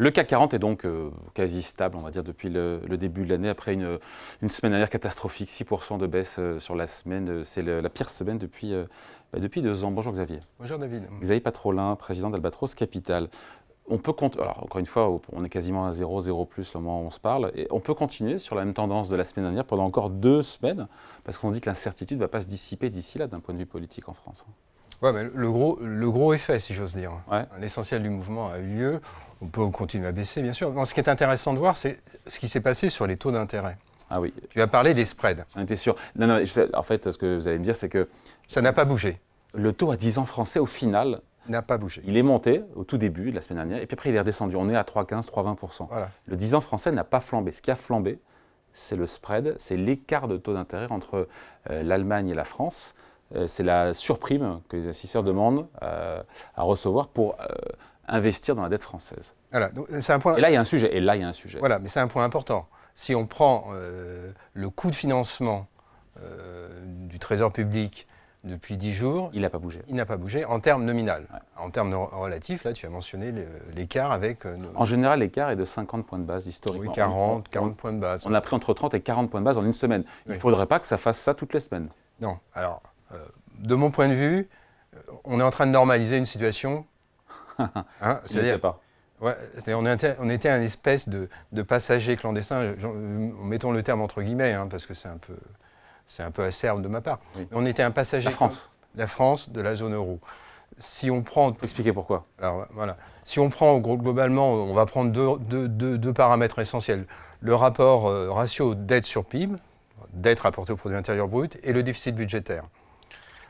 Le CAC 40 est donc quasi stable, on va dire, depuis le début de l'année, après une semaine dernière catastrophique, 6% de baisse sur la semaine. C'est la pire semaine depuis 2 ans. Bonjour Xavier. Bonjour David. Xavier Patrolin, président d'Albatros Capital. On peut alors encore une fois, on est quasiment à 0 plus le moment où on se parle, et on peut continuer sur la même tendance de la semaine dernière pendant encore 2 semaines, parce qu'on dit que l'incertitude ne va pas se dissiper d'ici là d'un point de vue politique en France. Ouais, mais le gros effet, si j'ose dire. Ouais. L'essentiel du mouvement a eu lieu. On peut continuer à baisser, bien sûr. Ce qui est intéressant de voir, c'est ce qui s'est passé sur les taux d'intérêt. Ah oui. Tu as parlé des spreads. J'en étais sûr. Non, en fait, ce que vous allez me dire, c'est que ça n'a pas bougé. Le taux à 10 ans français, au final, n'a pas bougé. Il est monté au tout début de la semaine dernière, et puis après il est redescendu. On est à 3,15, 3,20%. Voilà. Le 10 ans français n'a pas flambé. Ce qui a flambé, c'est le spread, c'est l'écart de taux d'intérêt entre l'Allemagne et la France. C'est la surprime que les investisseurs demandent à recevoir pour investir dans la dette française. Voilà. Donc, c'est un point... Et là, il y a un sujet. Voilà, mais c'est un point important. Si on prend le coût de financement du Trésor public depuis 10 jours, il n'a pas bougé. Il n'a pas bougé en termes nominal. Ouais. En termes relatifs, là, tu as mentionné l'écart avec... En général, l'écart est de 50 points de base historiquement. Oui, 40 points de base. On a pris entre 30 et 40 points de base en une semaine. Il ne faudrait pas que ça fasse ça toutes les semaines. Non. Alors, de mon point de vue, on est en train de normaliser une situation. C'est-à-dire pas. Ouais, on était un espèce de passager clandestin, mettons le terme entre guillemets, parce que c'est un peu acerbe de ma part. Oui. On était un passager. La France de la zone euro. Si on prend... Faut expliquer pourquoi. Alors voilà. Si on prend globalement, on va prendre deux paramètres essentiels. Le rapport ratio dette sur PIB, dette rapportée au produit intérieur brut, et le déficit budgétaire.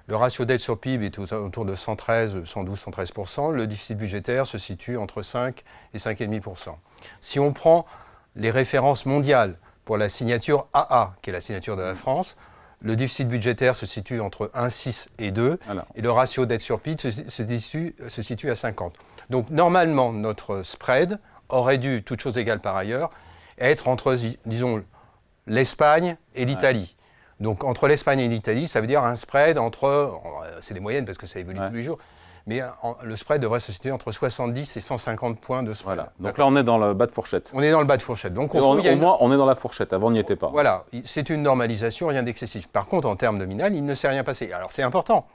Le ratio dette sur PIB est autour de 112-113%. Le déficit budgétaire se situe entre 5 et 5,5%. Si on prend les références mondiales pour la signature AA, qui est la signature de la France, le déficit budgétaire se situe entre 1,6 et 2, et le ratio dette sur PIB se situe à 50. Donc normalement, notre spread aurait dû, toutes choses égales par ailleurs, être entre, disons, l'Espagne et l'Italie. Donc entre l'Espagne et l'Italie, ça veut dire un spread entre, c'est des moyennes parce que ça évolue tous les jours, mais le spread devrait se situer entre 70 et 150 points de spread. Voilà. Donc là, on est dans le bas de fourchette. On est dans le bas de fourchette. Donc au moins, on est dans la fourchette. Avant, on n'y était pas. Voilà, c'est une normalisation, rien d'excessif. Par contre, en termes nominal, il ne s'est rien passé. Alors c'est important.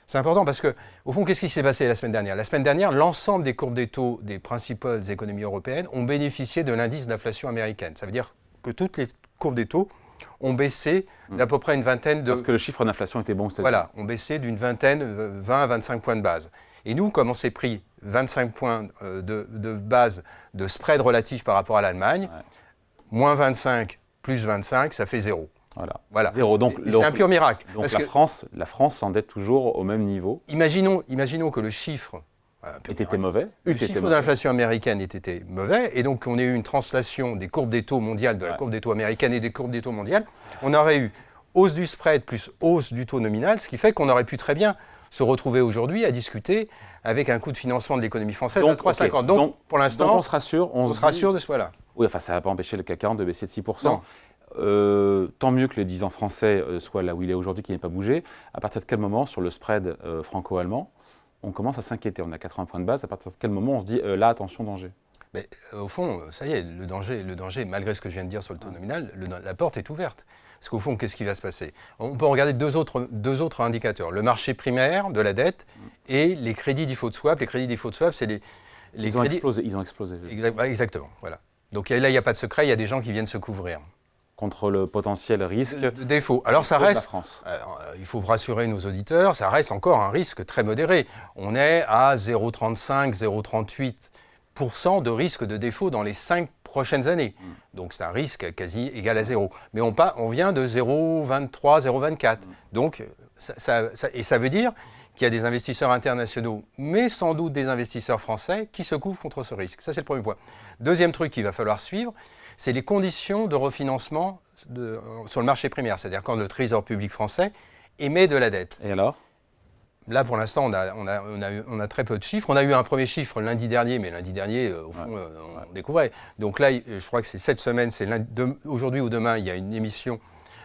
C'est important parce que, au fond, qu'est-ce qui s'est passé la semaine dernière ? La semaine dernière, l'ensemble des courbes des taux des principales économies européennes ont bénéficié de l'indice d'inflation américaine. Ça veut dire que toutes les courbes des taux ont baissé d'à peu près une vingtaine de... Parce que le chiffre d'inflation était bon. Voilà, ont baissé d'une vingtaine, 20 à 25 points de base. Et nous, comme on s'est pris 25 points de base de spread relatif par rapport à l'Allemagne, moins 25 plus 25, ça fait 0. Voilà. 0. Donc, c'est un pur miracle. Donc la France s'endette toujours au même niveau. Imaginons que le chiffre... était mauvais. Le chiffre d'inflation américaine était mauvais, et donc on a eu une translation des courbes des taux mondiales, de la courbe des taux américaine et des courbes des taux mondiales. On aurait eu hausse du spread plus hausse du taux nominal, ce qui fait qu'on aurait pu très bien se retrouver aujourd'hui à discuter avec un coût de financement de l'économie française à 3,50. Donc, pour l'instant, on se rassure. On se rassure de ce point-là. Oui, enfin, ça ne va pas empêcher le CAC 40 de baisser de 6%. Tant mieux que les 10 ans français soient là où il est aujourd'hui, qui n'est pas bougé. À partir de quel moment, sur le spread franco-allemand, on commence à s'inquiéter? On a 80 points de base. À partir de quel moment on se dit là, attention, danger? Mais au fond, ça y est, le danger, malgré ce que je viens de dire sur le taux nominal, la porte est ouverte. Parce qu'au fond, qu'est-ce qui va se passer? On peut regarder deux autres indicateurs. Le marché primaire de la dette et les crédits default swap. Les crédits default swap, c'est les ils crédits... ont explosé. Exactement, voilà. Donc là, il n'y a pas de secret, il y a des gens qui viennent se couvrir. Contre le potentiel risque de défaut. Alors ça reste, France. Il faut rassurer nos auditeurs, ça reste encore un risque très modéré. On est à 0,35, 0,38% de risque de défaut dans les 5 prochaines années. Donc c'est un risque quasi égal à 0. Mais on vient de 0,23, 0,24. Donc ça veut dire qu'il y a des investisseurs internationaux, mais sans doute des investisseurs français qui se couvrent contre ce risque. Ça, c'est le premier point. Deuxième truc qu'il va falloir suivre, c'est les conditions de refinancement sur le marché primaire, c'est-à-dire quand le Trésor public français émet de la dette. Et alors ? Là, pour l'instant, on a très peu de chiffres. On a eu un premier chiffre lundi dernier, mais lundi dernier, au fond, on découvrait. Donc là, je crois que c'est cette semaine, aujourd'hui ou demain, il y a une émission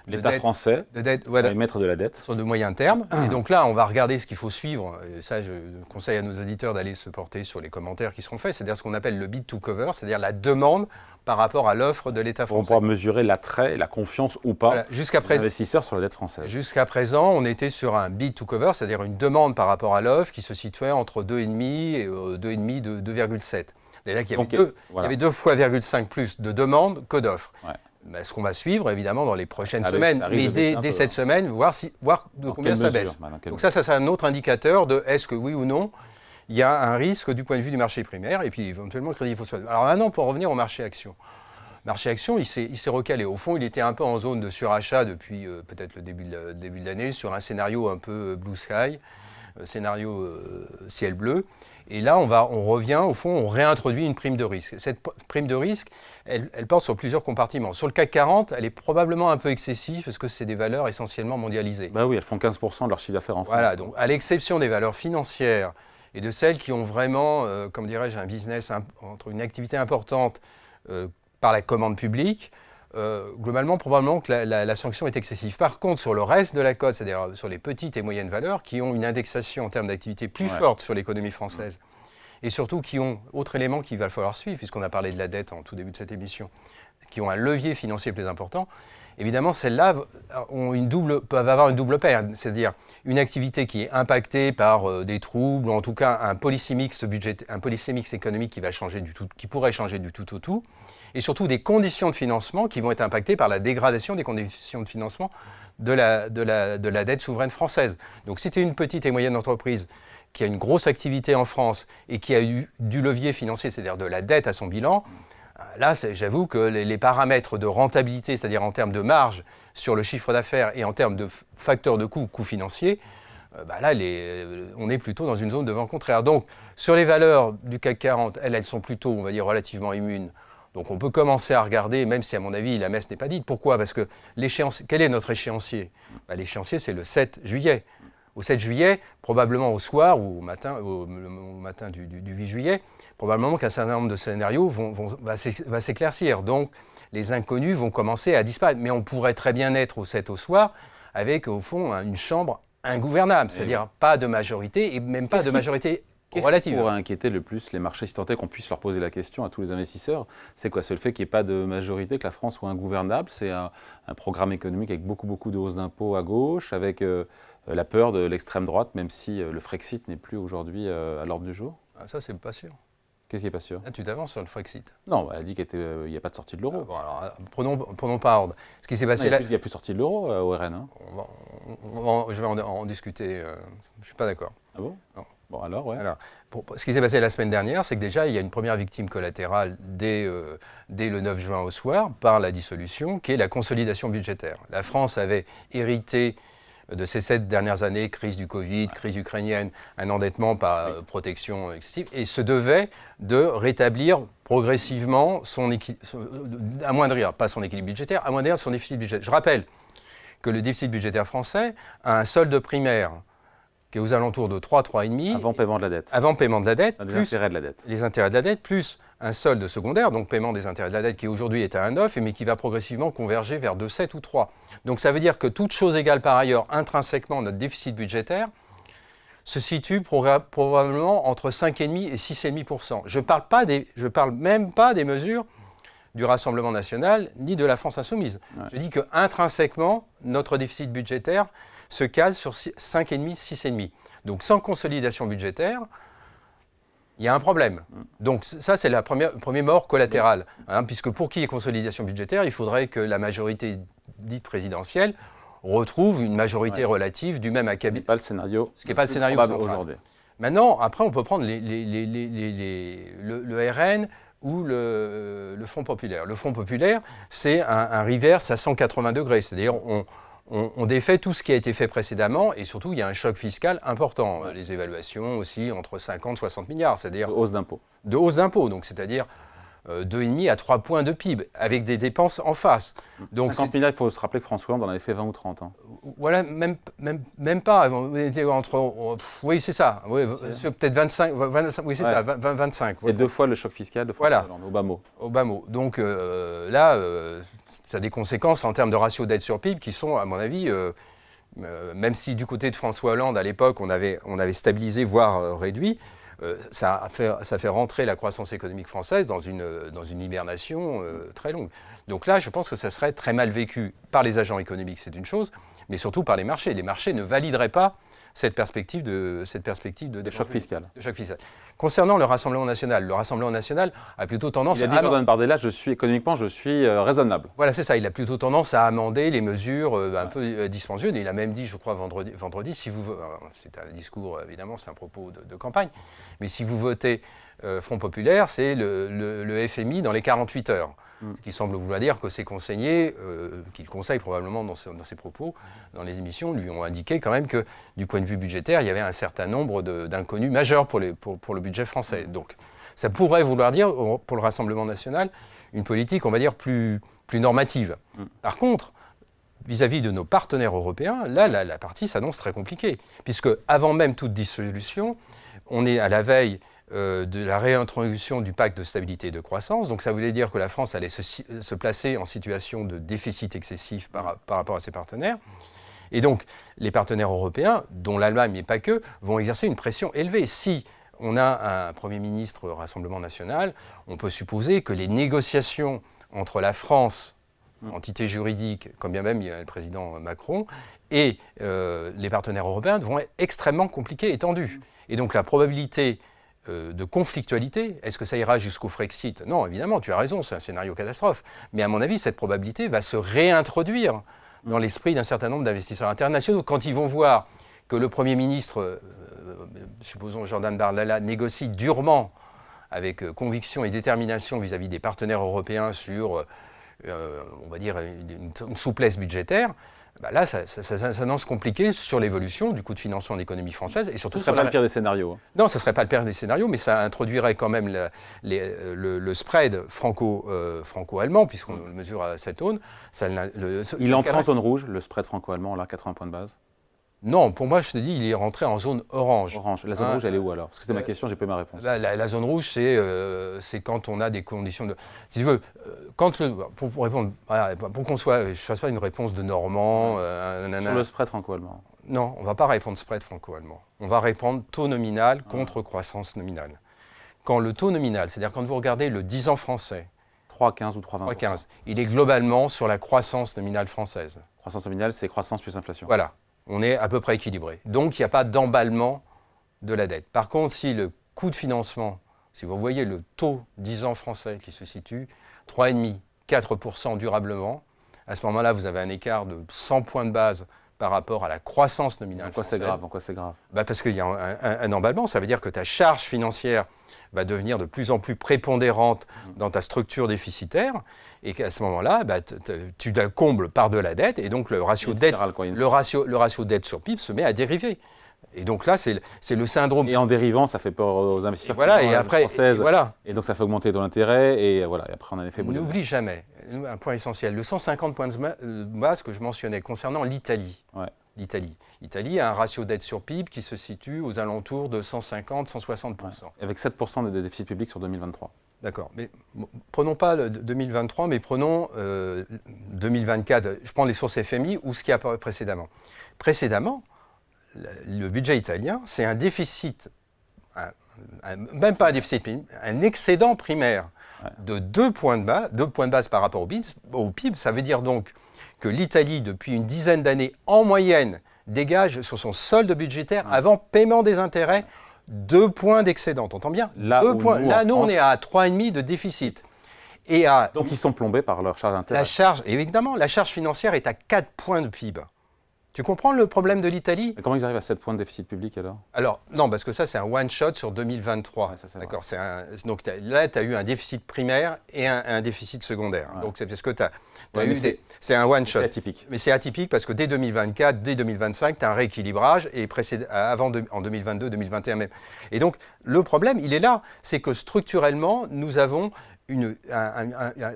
L'État français va émettre de la dette. Sur de moyen terme. Et donc là, on va regarder ce qu'il faut suivre. Et ça, je conseille à nos auditeurs d'aller se porter sur les commentaires qui seront faits. C'est-à-dire ce qu'on appelle le bid to cover, c'est-à-dire la demande par rapport à l'offre de l'État français. On pourra mesurer l'attrait et la confiance ou pas des investisseurs sur la dette française. Jusqu'à présent, on était sur un bid to cover, c'est-à-dire une demande par rapport à l'offre qui se situait entre 2,5 et 2,5 de 2,7. C'est-à-dire qu'il y avait 2 fois 2,5 plus de demandes que d'offres. Ouais. Ben, ce qu'on va suivre, évidemment, dans les prochaines semaines, mais dès cette semaine, voir de combien ça baisse. Donc ça c'est un autre indicateur de est-ce que oui ou non, il y a un risque du point de vue du marché primaire, et puis éventuellement le crédit foncier. Alors maintenant, pour revenir au marché action. Le marché action, il s'est recalé. Au fond, il était un peu en zone de surachat depuis peut-être le début de l'année, sur un scénario un peu blue sky, scénario ciel bleu. Et là, on revient, au fond, on réintroduit une prime de risque. Cette prime de risque, elle porte sur plusieurs compartiments. Sur le CAC 40, elle est probablement un peu excessive parce que c'est des valeurs essentiellement mondialisées. Bah oui, elles font 15% de leur chiffre d'affaires en France. Voilà, donc à l'exception des valeurs financières et de celles qui ont vraiment, comme dirais-je, un business entre une activité importante par la commande publique, globalement, probablement que la sanction est excessive. Par contre, sur le reste de la cote, c'est-à-dire sur les petites et moyennes valeurs, qui ont une indexation en termes d'activité plus forte sur l'économie française, et surtout qui ont, autre élément qu'il va falloir suivre, puisqu'on a parlé de la dette en tout début de cette émission, qui ont un levier financier plus important, évidemment, celles-là peuvent avoir une double perte, c'est-à-dire une activité qui est impactée par des troubles, ou en tout cas un policy mix économique qui va changer du tout, qui pourrait changer du tout au tout, et surtout des conditions de financement qui vont être impactées par la dégradation des conditions de financement de la dette souveraine française. Donc si tu es une petite et moyenne entreprise qui a une grosse activité en France et qui a eu du levier financier, c'est-à-dire de la dette à son bilan, là, j'avoue que les paramètres de rentabilité, c'est-à-dire en termes de marge sur le chiffre d'affaires et en termes de facteurs de coût financier, là, on est plutôt dans une zone de vent contraire. Donc, sur les valeurs du CAC 40, elles sont plutôt, on va dire, relativement immunes. Donc, on peut commencer à regarder, même si, à mon avis, la messe n'est pas dite. Pourquoi ? Parce que quel est notre échéancier ? L'échéancier, c'est le 7 juillet. Au 7 juillet, probablement au soir ou au matin du 8 juillet, probablement qu'un certain nombre de scénarios va s'éclaircir. Donc, les inconnus vont commencer à disparaître. Mais on pourrait très bien être au 7 au soir avec, au fond, une chambre ingouvernable, c'est-à-dire pas de majorité et même pas de majorité relative. Qu'est-ce qui pourrait inquiéter le plus les marchés, si tant est qu'on puisse leur poser la question à tous les investisseurs? C'est quoi? C'est le fait qu'il n'y ait pas de majorité, que la France soit ingouvernable? C'est un programme économique avec beaucoup de hausses d'impôts à gauche, avec la peur de l'extrême droite, même si le Frexit n'est plus aujourd'hui à l'ordre du jour? Ça, c'est pas sûr. Qu'est-ce qui n'est pas sûr? Là, tu t'avances sur le Frexit. Non, elle a dit qu'il n'y a pas de sortie de l'euro. Bon, alors, prenons pas ordre. Ce qui s'est passé là, il n'y a plus de sortie de l'euro au RN. Hein. Je vais en discuter. Je ne suis pas d'accord. Ah bon? Non. Bon, alors, ouais. Alors, ce qui s'est passé la semaine dernière, c'est que déjà, il y a une première victime collatérale dès le 9 juin au soir, par la dissolution, qui est la consolidation budgétaire. La France avait hérité de ces 7 dernières années, crise du Covid, crise ukrainienne, un endettement par protection excessive, et se devait de rétablir progressivement amoindrir, pas son équilibre budgétaire, amoindrir son déficit budgétaire. Je rappelle que le déficit budgétaire français a un solde primaire qui est aux alentours de 3,5. Avant paiement de la dette. Avant paiement de la dette. Les intérêts de la dette. Les intérêts de la dette, plus un solde secondaire, donc paiement des intérêts de la dette qui aujourd'hui est à 1,9, mais qui va progressivement converger vers 2,7 ou 3. Donc ça veut dire que toute chose égale par ailleurs, intrinsèquement, notre déficit budgétaire se situe probablement entre 5,5 et 6,5%. Je ne parle même pas des mesures du Rassemblement national ni de la France insoumise. Ouais. Je dis que intrinsèquement, notre déficit budgétaire se cale sur 5,5, 6,5. Donc sans consolidation budgétaire, il y a un problème. Donc ça, c'est le premier mort collatéral. Puisque pour qu'il y ait consolidation budgétaire, il faudrait que la majorité dite présidentielle retrouve une majorité relative du même acabit. Ce n'est pas le scénario. Ce qui n'est pas le scénario aujourd'hui. Maintenant, après, on peut prendre le RN ou le Front populaire. Le Front populaire, c'est un reverse à 180 degrés. C'est-à-dire, on défait tout ce qui a été fait précédemment et surtout, il y a un choc fiscal important. Ouais. Les évaluations aussi entre 50 et 60 milliards. C'est-à-dire de hausse d'impôts. De hausse d'impôts, donc c'est-à-dire 2,5 à 3 points de PIB, avec des dépenses en face. Donc 50 milliards, il faut se rappeler que François Hollande en avait fait 20 ou 30. Hein. Voilà, même pas. Oui, c'est ça. Oui, peut-être 25. Oui, c'est ça, 25. C'est 2 fois le choc fiscal de François Hollande, au bas mot. Au bas mot. Donc là, ça a des conséquences en termes de ratio dette sur PIB qui sont, à mon avis, même si du côté de François Hollande, à l'époque, on avait stabilisé, voire réduit, ça fait rentrer la croissance économique française dans une hibernation très longue. Donc là, je pense que ça serait très mal vécu par les agents économiques, c'est une chose, mais surtout par les marchés. Les marchés ne valideraient pas cette perspective de choc fiscal. Concernant le Rassemblement national a plutôt tendance à... Il a dit Jordan Bardella, économiquement, je suis raisonnable. Voilà, c'est ça. Il a plutôt tendance à amender les mesures un peu dispendieuses. Il a même dit, je crois, vendredi, si vous... C'est un discours, évidemment, c'est un propos de campagne, mais si vous votez Front Populaire, c'est le FMI dans les 48 heures. Ce qui semble vouloir dire que ses conseillers, qu'il conseille probablement dans ses propos, dans les émissions, lui ont indiqué quand même que, du point de vue budgétaire, il y avait un certain nombre d'inconnus majeurs pour le budget français. Donc, ça pourrait vouloir dire, pour le Rassemblement national, une politique, on va dire, plus normative. Par contre, vis-à-vis de nos partenaires européens, là, la partie s'annonce très compliquée, puisque, avant même toute dissolution, on est à la veille de la réintroduction du pacte de stabilité et de croissance. Donc ça voulait dire que la France allait se placer en situation de déficit excessif par rapport à ses partenaires. Et donc les partenaires européens, dont l'Allemagne mais pas que, vont exercer une pression élevée. Si on a un Premier ministre Rassemblement national, on peut supposer que les négociations entre la France, entité juridique, comme bien même il y a le président Macron, et les partenaires européens vont être extrêmement compliquées et tendues. Et donc la probabilité de conflictualité, est-ce que ça ira jusqu'au Frexit? Non, évidemment, tu as raison, c'est un scénario catastrophe. Mais à mon avis, cette probabilité va se réintroduire dans l'esprit d'un certain nombre d'investisseurs internationaux. Quand ils vont voir que le Premier ministre, supposons Jordan Bardella, négocie durement, avec conviction et détermination vis-à-vis des partenaires européens sur, on va dire, une souplesse budgétaire, bah là, ça s'annonce compliqué sur l'évolution du coût de financement de l'économie française. Et surtout, ce ne serait pas le pire des scénarios. Non, ce ne serait pas le pire des scénarios, mais ça introduirait quand même le spread franco-allemand, puisqu'on le mesure à cette zone. Il entre en zone rouge, le spread franco-allemand, là, 80 points de base. Non, pour moi, je te dis, il est rentré en zone orange. La zone rouge, elle est où alors? Parce que c'était ma question, j'ai pas eu ma réponse. La zone rouge, c'est quand on a des conditions de... Si tu veux, pour répondre, voilà, pour qu'on soit... Je ne fasse pas une réponse de Normand... Sur le spread franco-allemand. Non, on ne va pas répondre spread franco-allemand. On va répondre taux nominal contre croissance nominale. Quand le taux nominal, c'est-à-dire quand vous regardez le 10 ans français... 3,15 ou 3,20%. 3,15. Il est globalement sur la croissance nominale française. Croissance nominale, c'est croissance plus inflation. Voilà. On est à peu près équilibré. Donc, il n'y a pas d'emballement de la dette. Par contre, si le coût de financement, si vous voyez le taux 10 ans français qui se situe 3,5-4% durablement, à ce moment-là, vous avez un écart de 100 points de base par rapport à la croissance nominale française. En quoi c'est grave? Parce qu'il y a un emballement. Ça veut dire que ta charge financière va devenir de plus en plus prépondérante dans ta structure déficitaire et qu'à ce moment-là, tu la combles par de la dette et donc le ratio dette sur PIB se met à dériver. Et donc là, c'est le syndrome. Et en dérivant, ça fait peur aux investisseurs françaises. Et donc ça fait augmenter ton intérêt et voilà. Et après, on a un effet boule de neige. N'oublie jamais un point essentiel, le 150 points de base que je mentionnais concernant l'Italie. Ouais. L'Italie a un ratio dette sur PIB qui se situe aux alentours de 150-160%. Ouais. Avec 7% de déficit public sur 2023. D'accord. Mais prenons pas le 2023, mais prenons 2024. Je prends les sources FMI ou ce qu'il y a précédemment. Précédemment, le budget italien, c'est un déficit, même pas un déficit, un excédent primaire de 2 points de base par rapport au PIB. Ça veut dire donc que l'Italie, depuis une dizaine d'années, en moyenne, dégage sur son solde budgétaire, avant paiement des intérêts, 2 points d'excédent. T'entends bien? Là, nous, on est à 3,5 de déficit. Donc, ils sont plombés par leur charge d'intérêt. Évidemment, la charge financière est à 4 points de PIB. Tu comprends le problème de l'Italie? Mais comment ils arrivent à 7 points de déficit public alors? Alors, non, parce que ça, c'est un one-shot sur 2023. Ouais, ça, d'accord. Donc là, tu as eu un déficit primaire et un déficit secondaire. Ouais. Donc, c'est parce que tu as eu c'est un one-shot. C'est atypique. Mais c'est atypique parce que dès 2024, dès 2025, tu as un rééquilibrage et en 2022, 2021 même. Et donc, le problème, il est là. C'est que structurellement, nous avons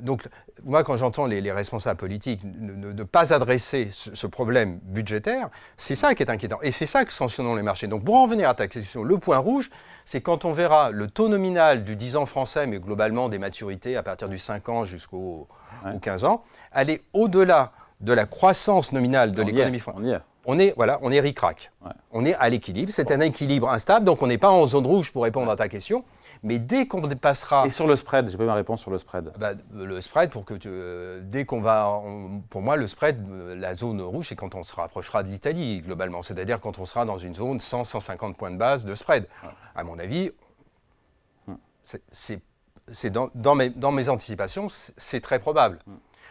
donc, moi, quand j'entends les responsables politiques ne pas adresser ce problème budgétaire, c'est ça qui est inquiétant. Et c'est ça que sanctionnons les marchés. Donc, pour en venir à ta question, le point rouge, c'est quand on verra le taux nominal du 10 ans français, mais globalement des maturités à partir du 5 ans jusqu'au ou 15 ans, aller au-delà de la croissance nominale de l'économie française. On est ric-rac. Ouais. On est à l'équilibre. C'est un équilibre instable, donc on n'est pas en zone rouge pour répondre à ta question. Mais dès qu'on dépassera... Et sur le spread, j'ai pas eu ma réponse sur le spread. Le spread, dès qu'on va... pour moi, le spread, la zone rouge, c'est quand on se rapprochera de l'Italie, globalement. C'est-à-dire quand on sera dans une zone 100-150 points de base de spread. Ouais. À mon avis, c'est dans mes anticipations, c'est très probable.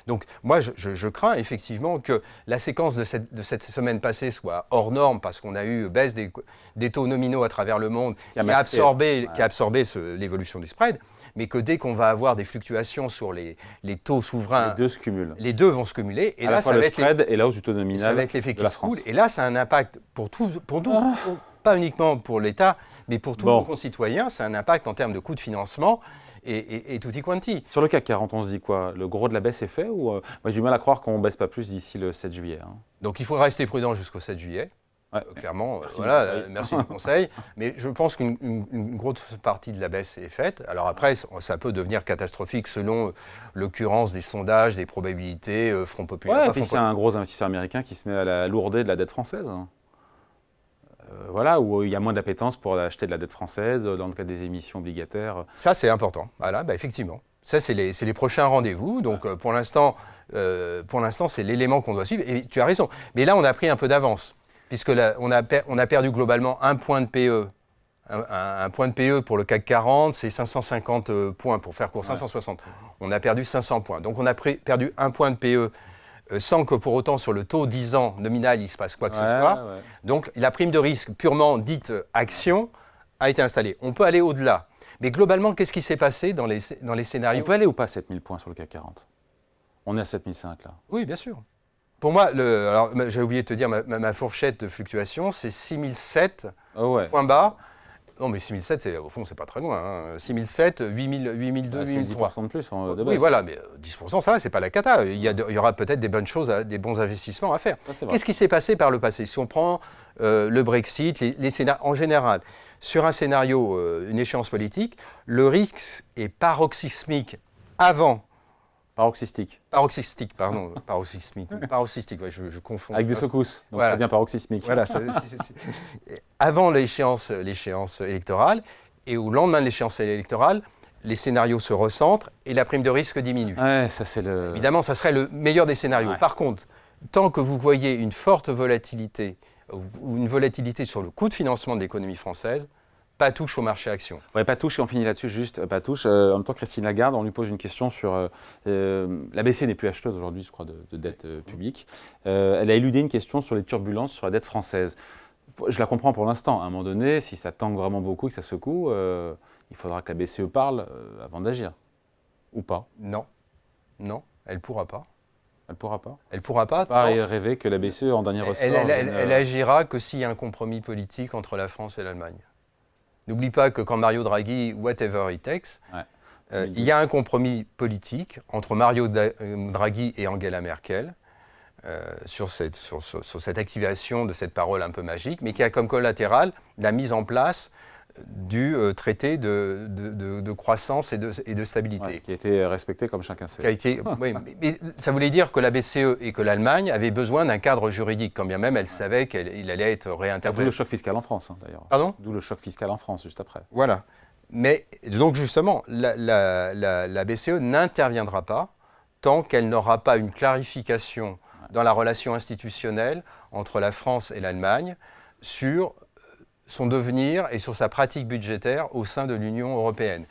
Donc moi, je crains effectivement que la séquence de cette semaine passée soit hors norme parce qu'on a eu baisse des taux nominaux à travers le monde qui a absorbé l'évolution du spread, mais que dès qu'on va avoir des fluctuations sur les taux souverains, les deux se cumulent. Les deux vont se cumuler. Et à là, ça va être le spread et la hausse du taux nominal. Ça va être l'effet qui se coule. Et là, ça a un impact pour tout, pas uniquement pour l'État, mais pour tous nos concitoyens. C'est un impact en termes de coûts de financement. Et tutti quanti. Sur le CAC 40, on se dit quoi? Le gros de la baisse est fait ou moi j'ai du mal à croire qu'on ne baisse pas plus d'ici le 7 juillet. Hein. Donc il faudra rester prudent jusqu'au 7 juillet. Ouais, clairement, merci du conseil. Mais je pense qu'une grosse partie de la baisse est faite. Alors après, ça peut devenir catastrophique selon l'occurrence des sondages, des probabilités, Front populaire. Ouais, et puis c'est un gros investisseur américain qui se met à la lourdeur de la dette française. Où il y a moins d'appétence pour acheter de la dette française dans le cadre des émissions obligataires. Ça, c'est important. Voilà, effectivement. Ça, c'est les prochains rendez-vous. Donc, pour l'instant, c'est l'élément qu'on doit suivre. Et tu as raison. Mais là, on a pris un peu d'avance, puisque là, on a perdu globalement un point de PE. Un point de PE pour le CAC 40, c'est 550 points, pour faire court, 560. On a perdu 500 points. Donc, on a perdu un point de PE sans que pour autant sur le taux 10 ans nominal il se passe quoi que ce soit. Ouais. Donc la prime de risque purement dite action a été installée. On peut aller au-delà. Mais globalement, qu'est-ce qui s'est passé dans les scénarios? On peut aller ou pas à 7000 points sur le CAC 40? On est à 7005 là. Oui, bien sûr. Pour moi, alors j'ai oublié de te dire, ma fourchette de fluctuation, c'est 6007 points bas. Non, mais 6007, au fond, c'est pas très loin. Hein. 6007, 8000, 8002, 8003. C'est 10% de plus de base. Oui, voilà, mais 10%, ça va, c'est pas la cata. Il y aura peut-être des bonnes choses, des bons investissements à faire. Qu'est-ce qui s'est passé par le passé? Si on prend le Brexit, les scénarios en général, sur un scénario, une échéance politique, le risque est paroxysmique avant. Paroxystique, pardon. Paroxysmique, ouais, je confonds. Avec des secousses, donc ça devient paroxysmique. Voilà, avant l'échéance électorale, et au lendemain de l'échéance électorale, les scénarios se recentrent et la prime de risque diminue. Ouais, ça c'est Évidemment, ça serait le meilleur des scénarios. Ouais. Par contre, tant que vous voyez une forte volatilité, ou une volatilité sur le coût de financement de l'économie française, pas touche au marché action. Ouais, pas touche, et on finit là-dessus, juste pas touche. En même temps, Christine Lagarde, on lui pose une question sur... la BCE n'est plus acheteuse aujourd'hui, je crois, de dette publique. Elle a éludé une question sur les turbulences sur la dette française. Je la comprends pour l'instant. À un moment donné, si ça tangue vraiment beaucoup et que ça secoue, il faudra que la BCE parle avant d'agir. Ou pas? Non, elle ne pourra pas. Elle ne pourra pas? Elle ne pourra pas. Pas rêver que la BCE, en dernier ressort... Elle agira que s'il y a un compromis politique entre la France et l'Allemagne. N'oublie pas que quand Mario Draghi, whatever it takes, il y a un compromis politique entre Mario Draghi et Angela Merkel sur cette activation de cette parole un peu magique, mais qui a comme collatéral la mise en place du traité de croissance et de stabilité. Qui a été respecté comme chacun sait. Oui, mais ça voulait dire que la BCE et que l'Allemagne avaient besoin d'un cadre juridique, quand bien même elle savait qu'il allait être réinterprété. D'où le choc fiscal en France, d'ailleurs. Pardon? D'où le choc fiscal en France, juste après. Voilà. Mais donc justement, la BCE n'interviendra pas tant qu'elle n'aura pas une clarification dans la relation institutionnelle entre la France et l'Allemagne sur son devenir et sur sa pratique budgétaire au sein de l'Union européenne.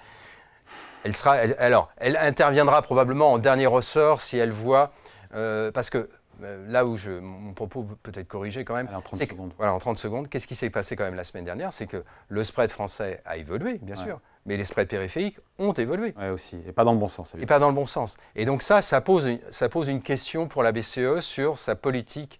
Elle interviendra probablement en dernier ressort si elle voit, parce que là où mon propos peut être corrigé quand même, en 30 secondes. Voilà, en 30 secondes, qu'est-ce qui s'est passé quand même la semaine dernière? C'est que le spread français a évolué, bien sûr, mais les spreads périphériques ont évolué. Oui, aussi, et pas dans le bon sens. Et pas dans le bon sens. Et donc ça pose une question pour la BCE sur sa politique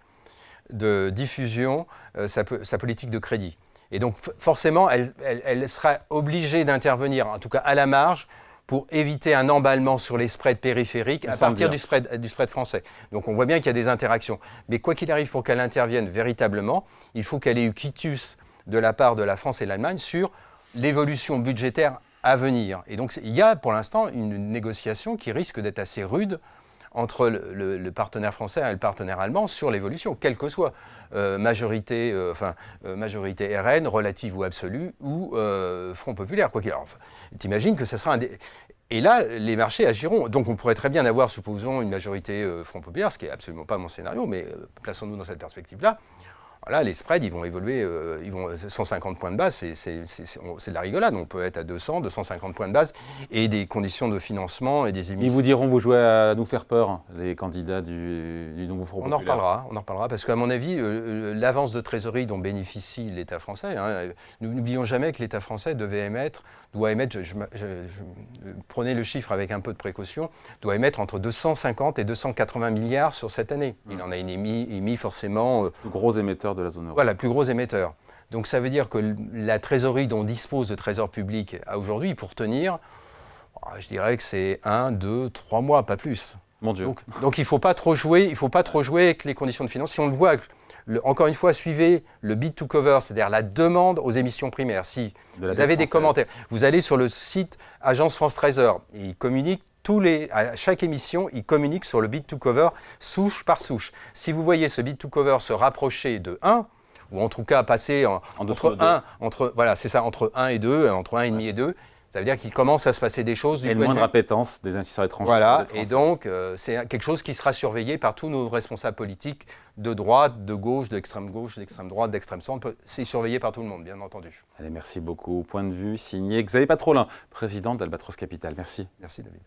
de diffusion, sa politique de crédit. Et donc forcément, elle sera obligée d'intervenir, en tout cas à la marge, pour éviter un emballement sur les spreads périphériques à partir du spread français. Donc on voit bien qu'il y a des interactions. Mais quoi qu'il arrive, pour qu'elle intervienne véritablement, il faut qu'elle ait eu quitus de la part de la France et de l'Allemagne sur l'évolution budgétaire à venir. Et donc il y a pour l'instant une négociation qui risque d'être assez rude entre le partenaire français et le partenaire allemand sur l'évolution, quelle que soit. Majorité RN, relative ou absolue, ou Front populaire, quoi qu'il en soit. T'imagines que ça sera un des... Et là, les marchés agiront. Donc on pourrait très bien avoir, supposons, une majorité Front populaire, ce qui n'est absolument pas mon scénario, mais plaçons-nous dans cette perspective-là. Là, les spreads, ils vont évoluer, 150 points de base, c'est de la rigolade. On peut être à 200, 250 points de base et des conditions de financement et des émissions. Ils vous diront, vous jouez à nous faire peur, les candidats du nouveau Front populaire. On en reparlera, parce qu'à mon avis, l'avance de trésorerie dont bénéficie l'État français, nous n'oublions jamais que l'État français doit émettre, prenez le chiffre avec un peu de précaution, doit émettre entre 250 et 280 milliards sur cette année. Il en a émis forcément... Le plus gros émetteur de la zone euro. Voilà, plus gros émetteur. Donc ça veut dire que la trésorerie dont dispose le Trésor public aujourd'hui, pour tenir, je dirais que c'est 1, 2, 3 mois, pas plus. Mon Dieu. Donc il ne faut pas trop jouer avec les conditions de finance. Si on le voit, encore une fois, suivez le bid to cover, c'est-à-dire la demande aux émissions primaires. Si vous avez des commentaires, vous allez sur le site Agence France Trésor, et ils communiquent à chaque émission, ils communiquent sur le bid to cover souche par souche. Si vous voyez ce bid to cover se rapprocher de 1, ou en tout cas passer entre 1 et 2, entre 1,5 et 2, ça veut dire qu'il commence à se passer des choses. Et une moindre appétence des investisseurs étrangers. Voilà, et donc c'est quelque chose qui sera surveillé par tous nos responsables politiques de droite, de gauche, d'extrême droite, d'extrême centre. C'est surveillé par tout le monde, bien entendu. Allez, merci beaucoup. Point de vue signé Xavier Patrolin, président d'Albatros Capital. Merci. Merci David.